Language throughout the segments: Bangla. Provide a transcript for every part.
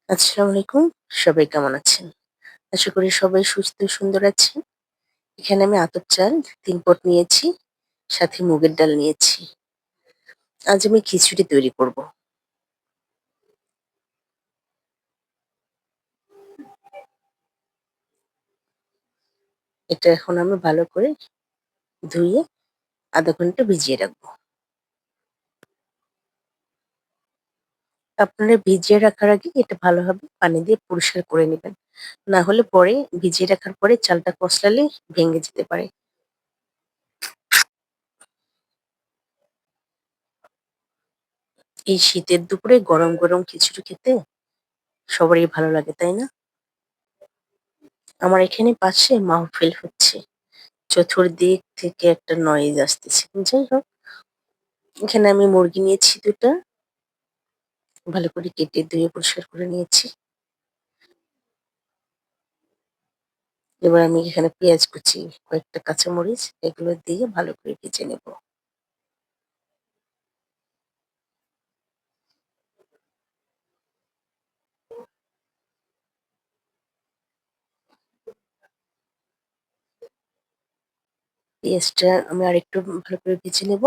আসসালামু আলাইকুম। সবাই কেমন আছেন? আশা করি সবাই সুস্থ সুন্দর আছেন। এখানে আমি আতপ চাল ৩ পট নিয়েছি, সাথে মুগের ডাল নিয়েছি। আজ আমি খিচুড়ি তৈরি করব। এটা এখন আমি ভালো করে ধুয়ে ০.৫ ঘন্টা ভিজিয়ে রাখবো। আপনারা ভিজিয়ে রাখার আগে এটা ভালোভাবে পানি দিয়ে পরিষ্কার করে নিবেন। না হলে পরে ভিজিয়ে রাখার পরে চালটা কচলালে ভেঙে যেতে পারে। এই শীতের দুপুরে গরম, গরম খিচুড়ি খেতে সবারই ভালো লাগে, তাই না? আমার এখানে পাশে মাহফিল হচ্ছে। চতুর্দিক থেকে একটা নয়েজ আসতেছে। যাই হোক, এখানে আমি মুরগি নিয়েছি ২ টা। ভালো করে কেটে ধুয়ে পরিষ্কার করে নিয়েছি। এবার আমি এখানে পেঁয়াজ কুচি, কয়েকটা কাঁচামরিচ এগুলো দিয়ে ভালো করে ভেজে নেব। পেঁয়াজটা আমি আরেকটু ভালো করে ভেজে নেব।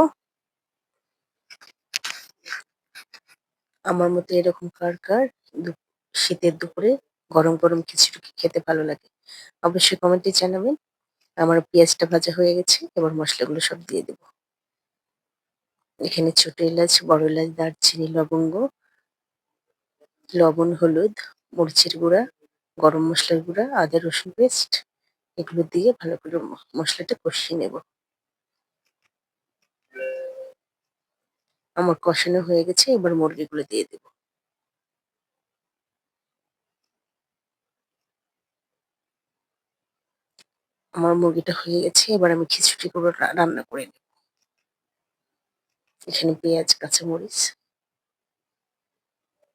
আমার মতো এরকম কার দু শীতের দুপুরে গরম, গরম খিচুড়ি খেতে ভালো লাগে? অবশ্যই কমেন্টে জানাবেন। আমার পেঁয়াজটা ভাজা হয়ে গেছে। এবার মসলাগুলো সব দিয়ে দেব। এখানে ছোট এলাচ, বড় এলাচ, দারচিনি, লবঙ্গ, লবণ, হলুদ, মরিচের গুঁড়া, গরম মসলার গুঁড়া, আদা রসুন পেস্ট এগুলো দিয়ে ভালো করে মসলাটা কষিয়ে নেব। আমার কষানো হয়ে গেছে, এবার মুরগিগুলো দিয়ে দেব। আমার মুরগিটা হয়ে গেছে, এবার আমি খিচুড়িগুলো রান্না করে নেব। এখানে পেঁয়াজ, কাঁচামরিচ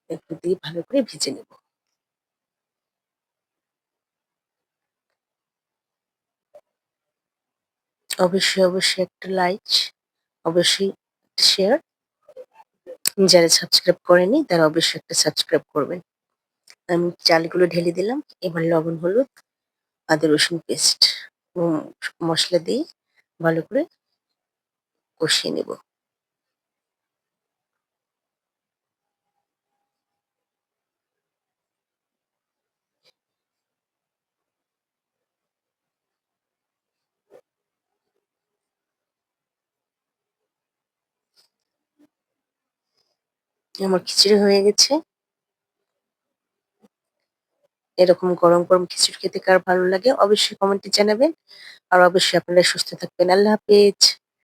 এগুলো দিয়ে ভালো করে ভেজে নেব। অবশ্যই, অবশ্যই একটা লাইক, অবশ্যই শেয়ার। যারা সাবস্ক্রাইব করেনি তারা অবশ্যই একটা সাবস্ক্রাইব করবেন। আমি চালগুলো ঢেলে দিলাম। এবার লবণ, হলুদ, আদা রসুন পেস্ট উম মসলা দিয়ে ভালো করে কষিয়ে নেব। আমার খিচুড়ি হয়ে গেছে। এরকম গরম, গরম খিচুড়ি খেতে কার ভালো লাগে অবশ্যই কমেন্টে জানাবেন। আর অবশ্যই আপনারা সুস্থ থাকবেন। আল্লাহ হাফেজ।